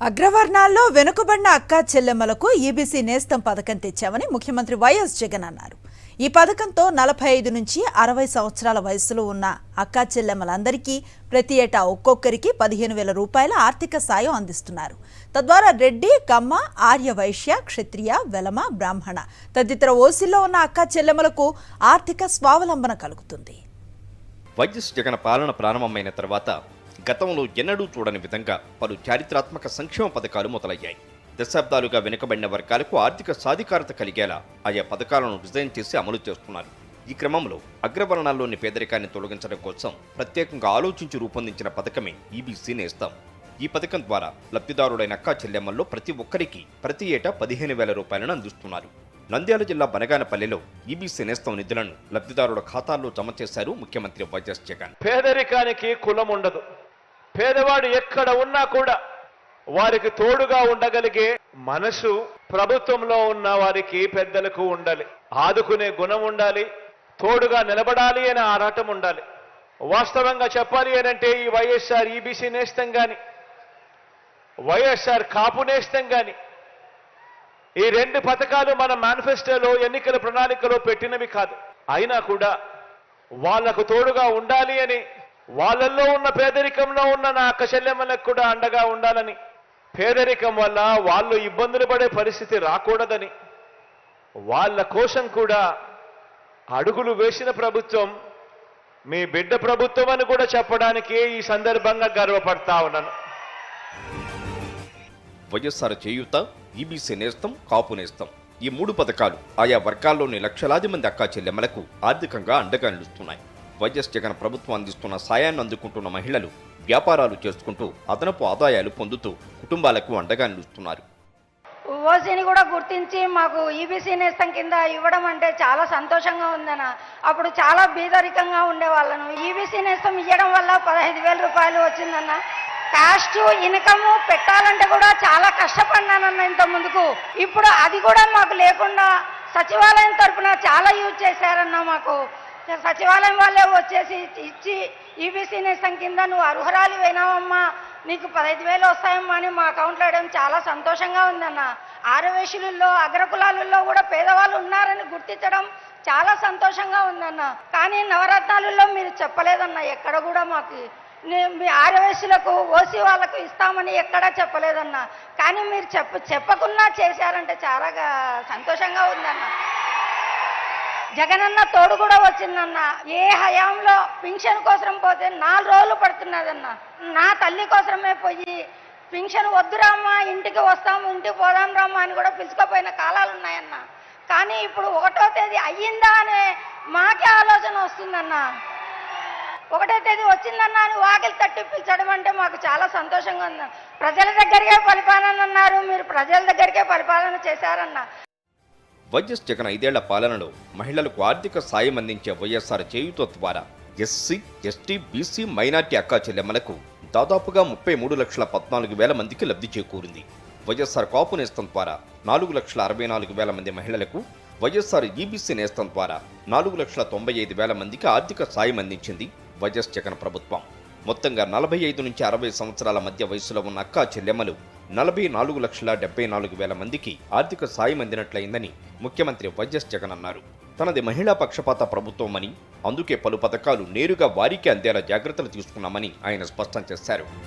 అగ్రవర్ణాల్లో వెనుకబడిన అక్కా చెల్లెమ్మలకు ఈబీసీ నేస్తం పథకం తెచ్చామని ముఖ్యమంత్రి వైఎస్ జగన్ అన్నారు. ఈ పథకంతో 45 నుంచి 60 సంవత్సరాల వయసులో ఉన్న అక్కా చెల్లెమ్మలందరికీ ప్రతి ఏటా ఒక్కొక్కరికి 15,000 రూపాయల ఆర్థిక సాయం అందిస్తున్నారు. తద్వారా రెడ్డి, కమ్మ, ఆర్య వైశ్య, క్షత్రియ, వెలమ, బ్రాహ్మణ తదితర ఓసీల్లో ఉన్న అక్కా చెల్లెమ్మలకు ఆర్థిక స్వావలంబన కలుగుతుంది. వైఎస్ జగన్ పాలన ప్రారంభమైన తర్వాత గతంలో ఎన్నడూ చూడని విధంగా పలు చారిత్రాత్మక సంక్షేమ పథకాలు మొదలయ్యాయి. దశాబ్దాలుగా వెనుకబడిన వర్గాలకు ఆర్థిక సాధికారత కలిగేలా ఆయా పథకాలను డిజైన్ చేసి అమలు చేస్తున్నారు. ఈ క్రమంలో అగ్రవర్ణాల్లోని పేదరికాన్ని తొలగించడం కోసం ప్రత్యేకంగా ఆలోచించి రూపొందించిన పథకమే ఈబీసీ నేస్తం. ఈ పథకం ద్వారా లబ్ధిదారుడైన అక్కా చెల్లెమ్మల్లో ప్రతి ఒక్కరికి ప్రతి ఏటా 15,000 రూపాయలను అందిస్తున్నారు. నంద్యాల జిల్లా బనగానపల్లిలో ఈబీసీ నేస్తం నిధులను లబ్ధిదారుల ఖాతాల్లో జమ చేశారు ముఖ్యమంత్రి వైఎస్ జగన్. పేదరికానికి కులం ఉండదు. పేదవాడు ఎక్కడ ఉన్నా కూడా వారికి తోడుగా ఉండగలిగే మనసు ప్రభుత్వంలో ఉన్న వారికి పెద్దలకు ఉండాలి. ఆదుకునే గుణం ఉండాలి, తోడుగా నిలబడాలి అనే ఆరాటం ఉండాలి. వాస్తవంగా చెప్పాలి అనంటే ఈ వైఎస్ఆర్ ఈబీసీ నేస్తం గాని, వైఎస్ఆర్ కాపు నేస్తం గాని, ఈ రెండు పథకాలు మన మేనిఫెస్టోలో ఎన్నికల ప్రణాళికలో పెట్టినవి కాదు. అయినా కూడా వాళ్లకు తోడుగా ఉండాలి అని, వాళ్ళల్లో ఉన్న పేదరికంలో ఉన్న నా అక్క చెల్లెమ్మలకు కూడా అండగా ఉండాలని, పేదరికం వల్ల వాళ్ళు ఇబ్బందులు పడే పరిస్థితి రాకూడదని, వాళ్ళ కోసం కూడా అడుగులు వేసిన ప్రభుత్వం మీ బిడ్డ ప్రభుత్వం అని కూడా చెప్పడానికి ఈ సందర్భంగా గర్వపడతా ఉన్నాను. వైఎస్ఆర్ చేయూత, ఈబీసీ నేస్తం, కాపు నేస్తం ఈ మూడు పథకాలు ఆయా వర్గాల్లోని లక్షలాది మంది అక్కా చెల్లెమ్మలకు ఆర్థికంగా అండగా నిలుస్తున్నాయి. వైఎస్ జగన్ ప్రభుత్వం అందిస్తున్న సాయాన్ని అందుకుంటున్న మహిళలు వ్యాపారాలు చేసుకుంటూ అదనపు ఆదాయాలు పొందుతూ కుటుంబాలకు అండగా నిలుస్తున్నారు. ఓసీని కూడా గుర్తించి మాకు ఈబీసీ నేస్తం కింద ఇవ్వడం అంటే చాలా సంతోషంగా ఉందన్న. అప్పుడు చాలా బీదరికంగా ఉండేవాళ్ళను. ఈబీసీ నేస్తం ఇవ్వడం వల్ల 15,000 రూపాయలు వచ్చిందన్న. కాస్ట్ ఇన్కమ్ పెట్టాలంటే కూడా చాలా కష్టపడినానన్న ఇంత ముందుకు. ఇప్పుడు అది కూడా మాకు లేకుండా సచివాలయం తరఫున చాలా యూజ్ చేశారన్న. మాకు సచివాలయం వాళ్ళే వచ్చేసి ఇచ్చి ఈబీసీ నేస్తం కింద నువ్వు అర్హురాలు అయినావమ్మా, నీకు 15,000 వస్తాయమ్మా అని మా అకౌంట్లో వేయడం చాలా సంతోషంగా ఉందన్న. ఆరవేశులలో అగ్రకులాలలో కూడా పేదవాళ్ళు ఉన్నారని గుర్తించడం చాలా సంతోషంగా ఉందన్న. కానీ నవరత్నాలలో మీరు చెప్పలేదన్న. ఎక్కడ కూడా మాకు మీ ఆరవేశులకు ఓసీ వాళ్ళకు ఇస్తామని ఎక్కడా చెప్పలేదన్న. కానీ మీరు చెప్పకున్నా చేశారంటే చాలా సంతోషంగా ఉందన్న. జగనన్న తోడు కూడా వచ్చిందన్న. ఏ హయాంలో పింఛన్ కోసం పోతే 4 రోజులు పడుతున్నదన్న. నా తల్లి కోసమే పోయి పింఛన్ వద్దురామ్మా, ఇంటికి వస్తాము, ఇంటికి పోదాం రామ్మా అని కూడా పిలుచుకోపోయిన కాలాలు ఉన్నాయన్న. కానీ ఇప్పుడు 1వ తేదీ అయ్యిందా అనే మాకే ఆలోచన వస్తుందన్న. 1వ తేదీ వచ్చిందన్న అని వాకిలి తట్టి పిలిచడం అంటే మాకు చాలా సంతోషంగా ఉంది. ప్రజల దగ్గరికే పరిపాలన అన్నారు, మీరు ప్రజల దగ్గరికే పరిపాలన చేశారన్న. వైఎస్ జగన్ 5 ఏళ్ల పాలనలో మహిళలకు ఆర్థిక సాయం అందించే వైఎస్ఆర్ చేయూత ద్వారా ఎస్సీ, ఎస్టీ, బీసీ, మైనార్టీ అక్కా చెల్లెమ్మలకు దాదాపుగా 33,14,000 మందికి లబ్ధి చేకూరింది. వైఎస్ఆర్ కాపు నేస్తం ద్వారా 4,64,000 మంది మహిళలకు, వైఎస్ఆర్ ఈబీసీ నేస్తం ద్వారా 4,95,000 మందికి ఆర్థిక సాయం అందించింది వైఎస్ జగన్ ప్రభుత్వం. మొత్తంగా 45 నుంచి 60 సంవత్సరాల మధ్య వయసులో ఉన్న అక్కా చెల్లెమ్మలు 44,74,000 మందికి ఆర్థిక సాయం అందినట్లయిందని ముఖ్యమంత్రి వైఎస్ జగన్ అన్నారు. తనది మహిళా పక్షపాత ప్రభుత్వమని, అందుకే పలు పథకాలు నేరుగా వారికి అందేలా జాగ్రత్తలు తీసుకున్నామని ఆయన స్పష్టం చేశారు.